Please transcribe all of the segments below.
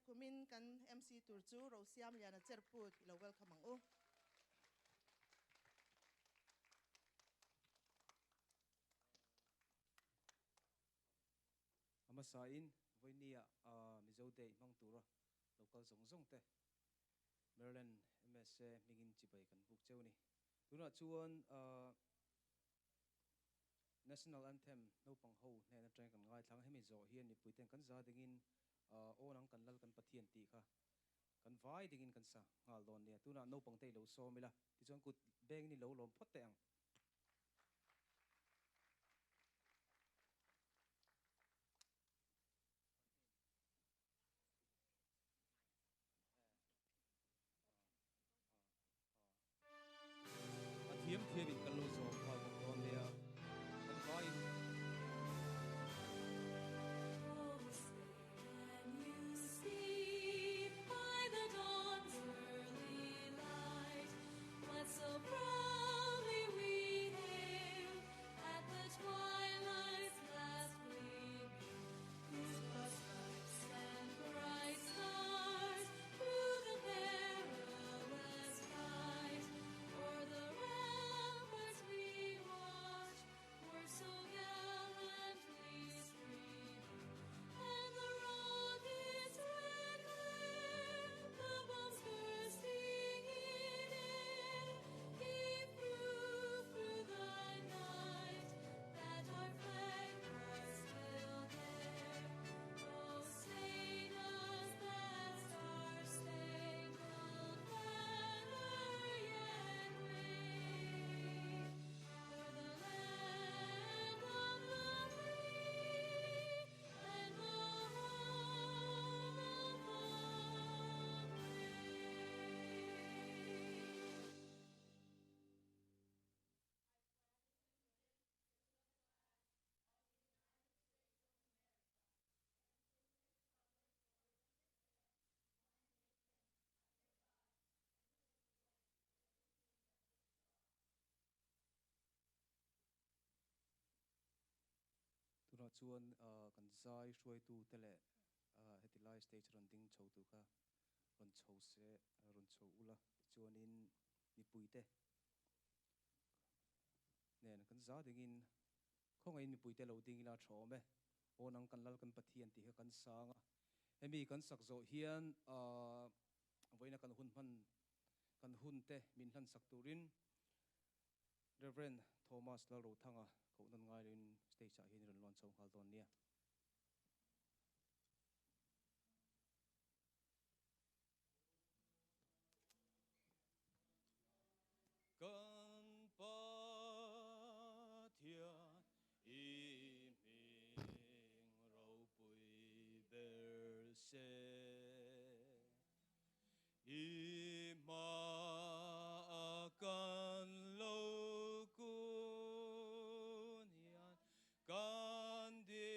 kumin kan MC tur chu ro siam lian a cherput lo welcome ang u ama sain voinia mizo dAY mang tura local zong te Maryland MSC mingin chibai kan buk cheu ni tuna chuan national anthem no pang ho ne na train kan ngai thlang hemi zo hian ni puiten kan za dingin onang kan lal kan pathian ti kha kan vai dingin kan sa ngal don ne tuna no pang te lo so mila ti chuan kut beng ni lo lom phot te ang thiam in kan lo zo khal don ne kan vai So proudly we hail at the twilight's last gleaming, whose broad stripes and bright stars through the perilous fight, o'er the ramparts we watch, were so gallantly streaming, and the rockets red glare, the bombs bursting in air, gave proof through the night that our flag was still there. Oh, sing us that star-spangled banner yet wave, for the land of the free and the home of the brave. tuna chuan kan zai hruai tu tele hetilai stage ron ding chho tu kha ron chho se ron chho ula chuan in ni puite nen kan za dingin khongai ni puite lo ding ila thome onang kan lal kan pathian ti kan sanga hemi kan sak zo hian voina kan hun man kan hun te min han sak turin Reverend Thomas la ro thanga ko nan ngai rin stage a hin ron lon chho hal don nia kan pathian iming ro pui ber se ima akan lo kun yan kan di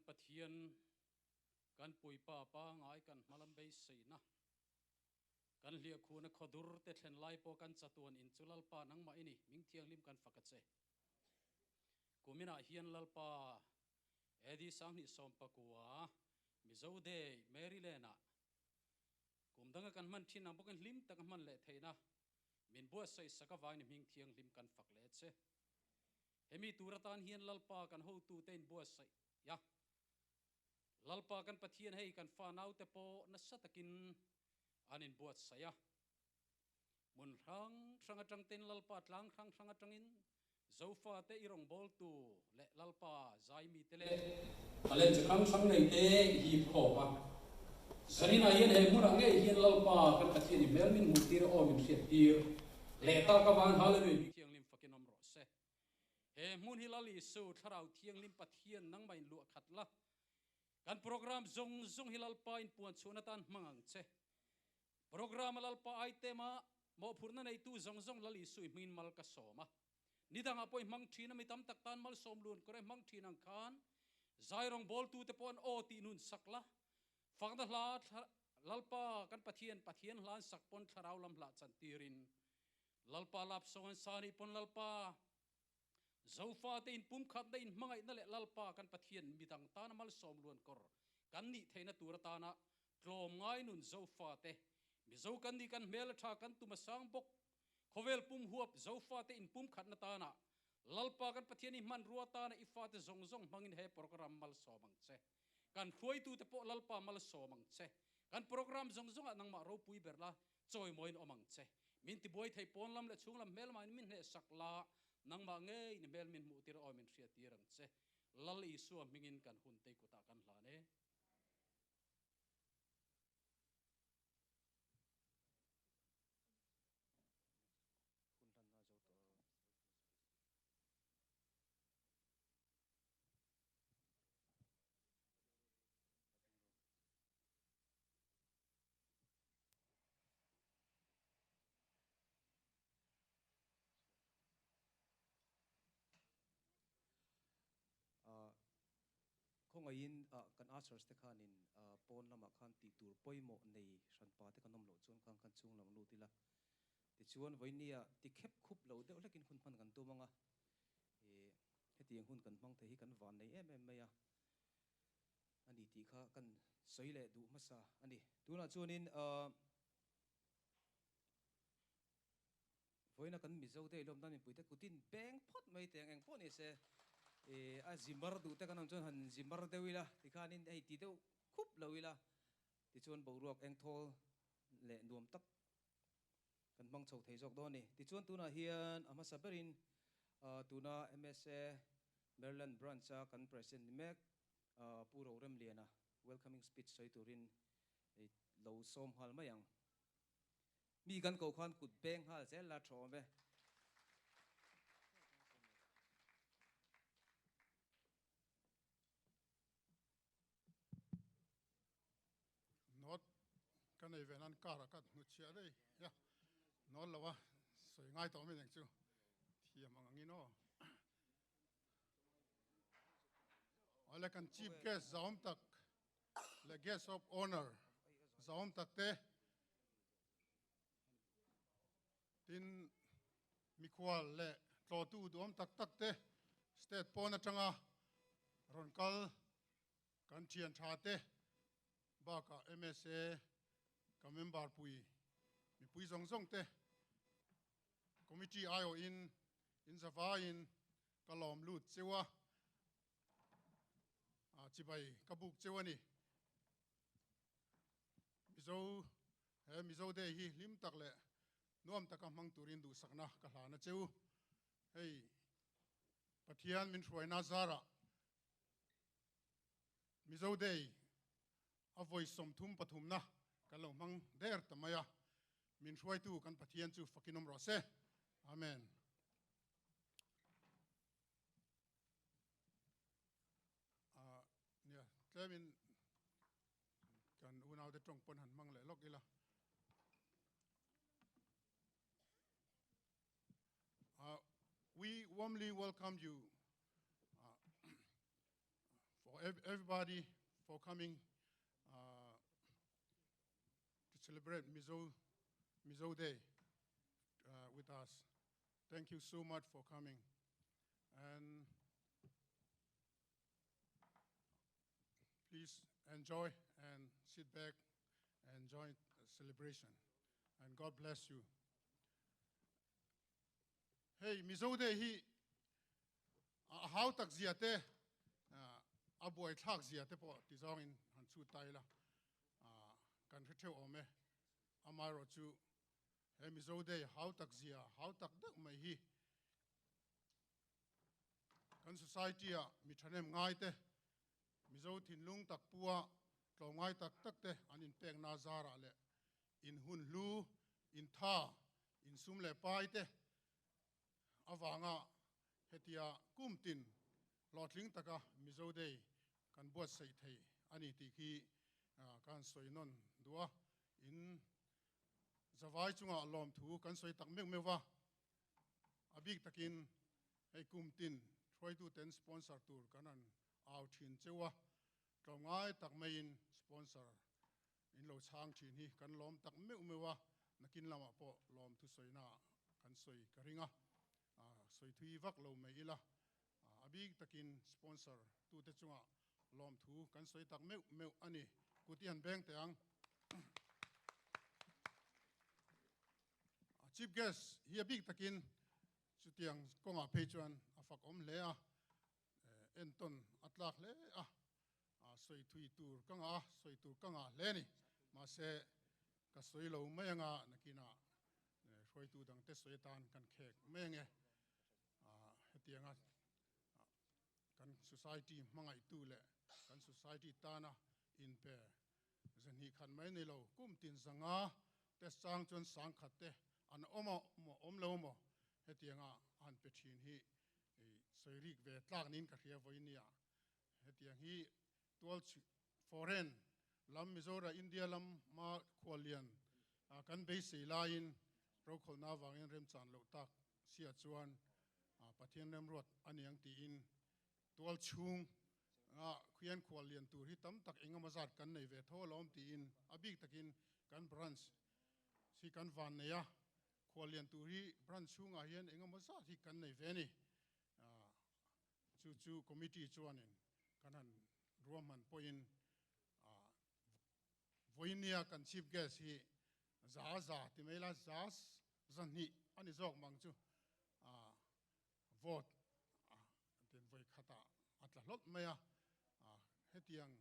pathian kan pui pa ngai kan malam bei sei na kan lia khuna khodur te thlen lai po kan chatuan in chulal pa nang ma ini ming thiang lim kan fakache kumina hian lalpa edi sang ni som pakua mizo dAY Maryland kumdanga kan man thin bokan lim tak man le theina min bua sai saka wai ni ming thiang lim kan fak le che hemi turatan hian lalpa kan ho tu ten bua sai ya lalpa kan pathian hei kan fa nau te po na satakin anin buat saya mun rang sanga tang ten lalpa tlang sanga tangin zofa te irong bol tu le lalpa zai mi te le alen chang sang nei te hi pho ba zarina hian he mura nge hian lalpa kan pathian mel min mutir o min khiat tir le ta ka wan hal ni thiang lim fakin om ro se he mun hi lali su tharau thiang lim pathian nang mai lu khat la kan program zong hilal pa in puan chunatan mangang che program lalpa itema mo phurna nei tu zong lali sui min mal ka soma nidang apoi mang thina mi tam tak tan mal som lun kore mang thinang khan zairong bol tu te pon o ti nun sakla fangda hla lalpa kan pathian hlan sak pon tharau lam hla chan tirin lalpa lap songan sani pon lalpa zofa te in pum khat in mangai na le lalpa kan pathian midang tan mal som luan kor kan ni theina turata na tlom ngai nun zofa te mi zo kan ni kan mel tha kan tu masang bok khovel pum huap zofa te in pum khat na ta na lalpa kan pathian i man ruata na ifa te zong mangin he program mal somang che kan thuai tu te po lalpa mal somang che kan program zong anang ma ro pui berla choi moin omang che min ti boy thei pon lam le chung lam mel mai min he sakla nang ma nge ni mel min mu tir o min thria tirang che lal i su mingin kan hun te ku ta kan hla ne không ai in kan answers te khan in pon lama khan ti tur poimo nei san pa te kanom lo chuan kan chung lam lu tila ti chuan voinia ti khep khup lo de lekin hun phan kan tu manga e heti hun kan mang the hi kan van nei em maya ani ti kha kan soile du masa ani tuna chuan in voina kan mizo te lom dan in puite kutin beng phot mai teng eng pon se a zimbar du te kanam chuan han zimbar deuila ti khanin ei ti deuh khup loila ti chuan boruak eng thol le nuam tak kan mang chho thei jok do ni ti chuan tuna hian ama saberin tuna MSA Maryland branch kan present mek puro rem liana welcoming speech soi turin lo som hal mayang mi kan ko khan kut beng hal zel la tho me not kan ei venan kara kat nu chia dei ya no lawa soi ngai to me neng chu thiam angin no ole kan chief guest zaum tak le guest of honor zaum tak te tin mikwal le tlo tu dom tak te state pona changa ronkal kan thian tha te ba ka MSA ka member pui mi pui zong te committee ayo in zawa in kalom lut chewa a chibai kabuk chewa ni mizo de hi lim tak le nuam taka mang turin du sakna ka hlana cheu hei pathian min hruaina zara mizo de a voice som thum pathum na kalo mang der tamaya min hruai tu kan pathian chu fakinom ro se amen nia tlemin kan unau de tong pon han mang le lok ila we warmly welcome you for everybody for coming to celebrate Mizo Day with us. Thank you so much for coming. And please enjoy and sit back and join the celebration. And God bless you. Hey, Mizo Day hi how tak zia te a boy thak zia te po ti zong in han chu tai la kan theu ome amaro chu he Mizo Day how tak zia how tak dak mai hi kan society a mi thanem ngai te Mizo thin lung tak puwa tlo ngai tak tak te an in pek na zara le in hun lu in tha in sum le pai te awanga hetia kumtin lotling taka Mizo Day kan buat sei thei ani ti khi kan soinon dua in zawai chunga lom thu kan soi tak mek mewa abik takin hei kumtin throi tu ten sponsor tur kanan aw thin chewa tlongai tak mein sponsor in lo chang thin hi kan lom tak mek mewa nakin lama po lom thu soina kan soi karinga soi thui vak lo mai ila abik takin sponsor tu te chunga lom thu kan soi tak meu ani kutian beng te ang chief guest hi abik takin chutiang konga phechuan afak om le a enton atlak le a soi thui tur kanga soi tur kanga le ni ma se ka soi lo mai anga nakina roi tu dang te soi tan kan khek menge hetianga kan society mangai tu le kan society tana in pe zan hi khan mai nei lo kum tin zanga te sang chon sang khat te an om lo mo hetianga an pe thin hi soirik ve tlak nin ka khia voinia hetiang hi tual foreign lam mizora india lam ma khwalian kan be sei lain ro kholna wangin rem chan lo tak sia chuan pathian rem rot aniang ti in tual chung khian khwalian tur hi tam tak engama zat kan nei ve tho lom ti in abik takin kan branch si kan van neya khwalian tur hi branch chunga hian engama zat hi kan nei ve ni chu committee chuanin kanan ruaman point voinia kan chief guest hi za ti mela zas zan hi ani jok mang chu vote den voi khata atla lot maya hetiang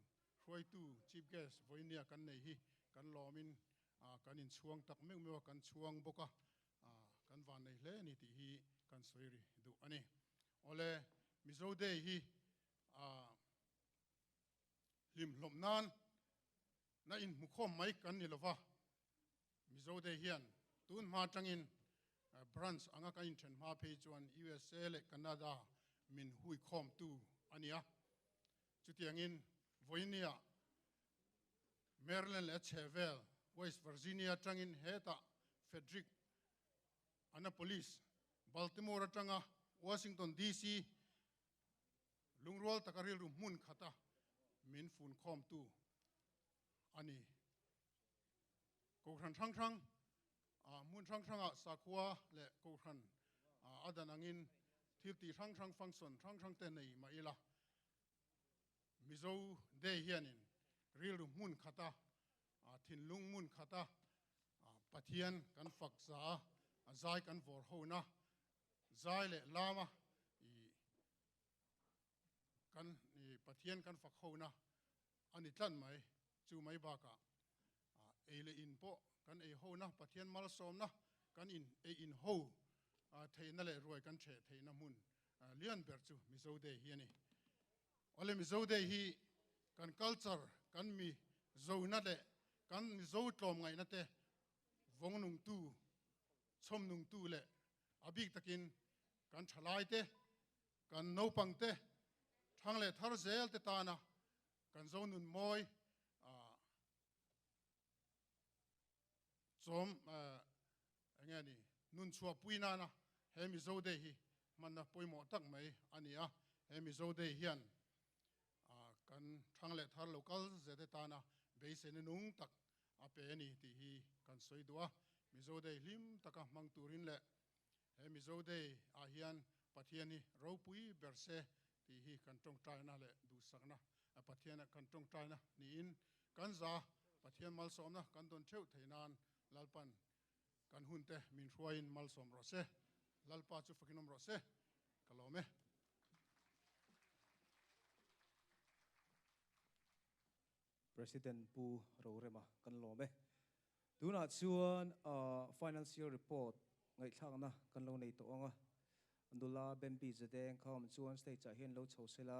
roi tu chief guest voinia kan nei hi kan lomin kan in chuang tak mek mewa kan chuang boka kan van nei hle ni ti hi kan soiri du ani ole Mizo Day hi lim lomnan na in mukhom mai kan ni lova Mizo Day hian tun ma tangin branch anga ka in then ma phe chuan USA le Canada min hui khom tu ania chutiangin voinia Maryland le Chevel West Virginia tangin heta Frederick Annapolis Baltimore tanga Washington DC lungrol takaril rum mun khata min fun khom tu ani ko khan thang mun thang sakwa le ko khan adanangin thilti thang function thang te nei ma ila Mizo Day hianin ril rum mun khata thin lung mun khata pathian kan fakza azai kan vor hona zai le lama kan pathian kan fak hona ani tlan mai chu mai ba ka ele in po kan e ho na pathian mal som na kan in ho theina le roi kan the theina mun lian ber chu Mizo Day hi ani ole Mizo Day hi kan culture kan mi zo na le kan mi zo tlom ngai na te vong nung tu chom nung tu le abik takin kan thalai te kan no pang te thang le thar zel te ta na kan zo nun moi chom angani nun chua puina na he Mizo Day hi man na poimo tak mai ania he Mizo Day hian kan thang le thar local zete ta na base ne nung tak a pe ni ti hi kan soi dua mizo dei lim taka mang turin le he mizo dei a hian pathiani ro pui berse ti hi kan tong tai na le du sakna a pathiana kan tong tai na ni in kan za pathian mal som na kan don theu theinan lalpan kan hunte min hruain mal som ro se lalpa chu fakinom ro se kalome President pu ro rema kan lo me tuna chuan financial report ngai thlang na kan lo nei to anga andula bempi zadeng kham chuan state cha hian lo chhosela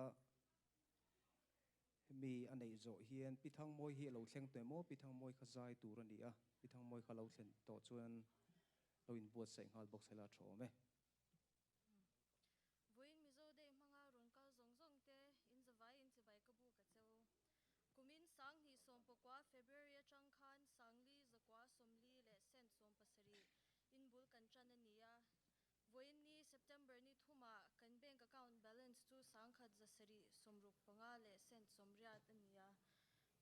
mi anei zo hian pithang moi hi lo thleng te mo pithang moi khazai tur ani a pithang moi kha lo thlen to chuan lo in buat sai ngal box hela tho me Voin mizo de manga ron kal zong zong te in zawai in chibai kabu ka cheu kumin sang hi som pakwa February atang khan sangli zakwa somli le sen som pasari in bul kan chan ania voin ni September ni thuma kan bank account balance chu sangkhat zasari somruk panga le sen somriat ania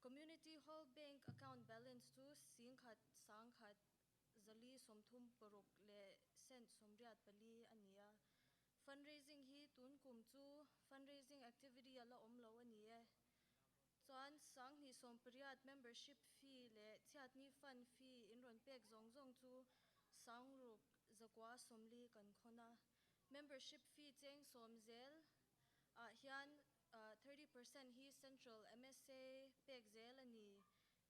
community hall bank account balance chu sangkhat zali somthum porok le sen somriat pali ania fundraising hi tun kum chu fundraising activity ala omlo anie chuan sang ni som priat membership fee le chiatni fund fee in ron pek zong zong chu sangruk zakwa somli kan khona membership fee cheng som zel hian 30% hi central MSA pek zel ani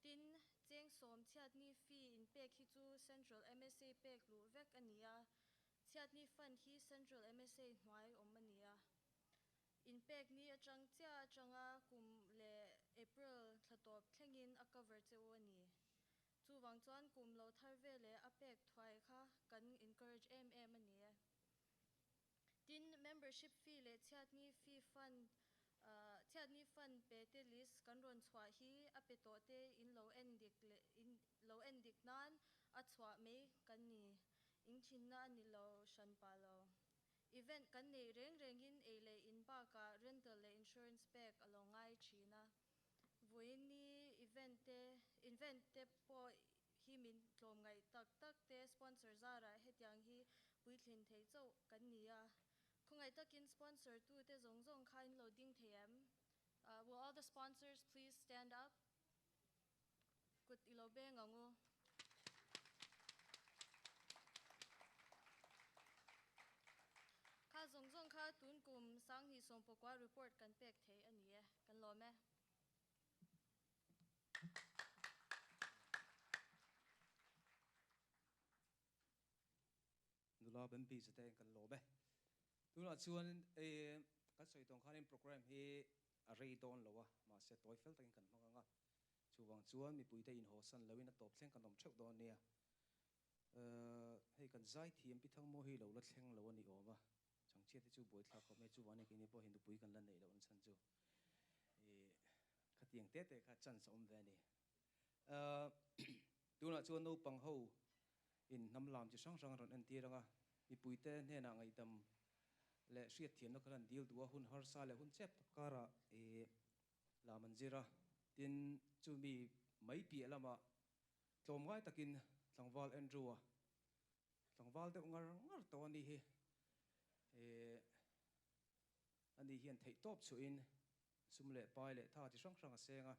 tin cheng som chiatni fee in pek hi chu central MSA pek lu vek ania chiatni fund hi central MSA hnuai om ania in pek ni atang cha atanga kum le April thatop thlengin a cover cheu ani chu wang chuan kum lo thar ve le a pek thwai kha kan encourage em ania tin membership fee le chiatni fund pe te list kan ron chwa hi a pe to te in lo endik nan a chwa me kan ni in thinna ani lo shan pa lo event kan nei reng in eile in ba ka rental le insurance pack alongai china voin ni event te po hi min tlom ngai tak te sponsor zara hetiang hi puithlin thei chau kan nia khungai takin sponsor tu te zong zong khain loading them will all the sponsors please stand up kut ilobe ngangu kha zong zong kha tun kum sang hi som pokwa report kan pek thei anie kan lo me andula bempi zadeng kan lo me tuna chuan kan soi tong khanin program hi a rei don lo wa ma se toifel takin kan hmanga chuwang chuan mi puite in ho san loin a top thleng kan om theuh don nia hei kan zai thiam pithang mo hi lo la thleng lo ani oma changchiat chu boi thla khome chu wani kini po hindu pui kan la nei lo an chan chu khatiang te kha chan sa om ve ni tuna chuan no pang ho in nam lam chi sang sang ron an ti ranga mi puite hne na ngai dam le hriat thiam na khalan deal duwa hun har sa le hun chep kara la manjira tin chu mi mai pi lama tlom ngai takin tlangwal andrew tlangwal de ngar to ani hi ani hian thei top chu in sum le pai le tha chi sang sang a senga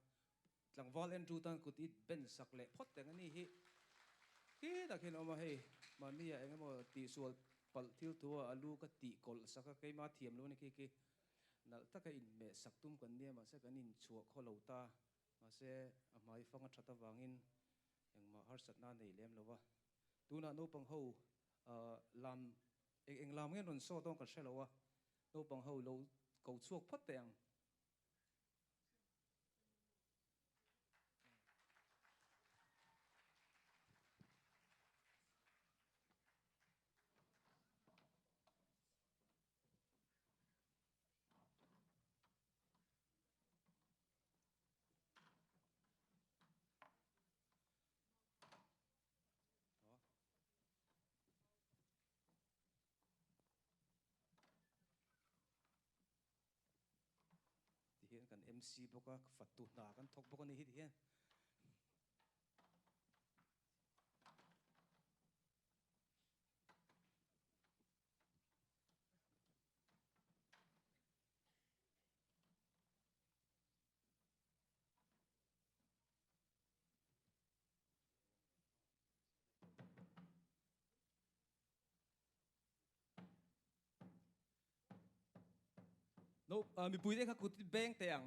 tlangwal andrew tan kut it ben sak le phot teng ani hi ki takin oma hei mania engemaw ti sual pal thil tua alu ka ti kol saka keima thiam lo ni ki nal taka in me saktum kan nia ma se kan in chuak kholo ta ma se amai fanga thata wangin engma har satna nei lem lowa tuna no pang ho lam eng lam ngen ron so tong ka shelowa no pang ho lo ko chuak phat teng กัน MC บอกว่าฝัดตุหนากันทกบอกว่านี่ฮิตเฮียนโน้มีปุ๋ยได้ครับกูที่แบงแต่ยัง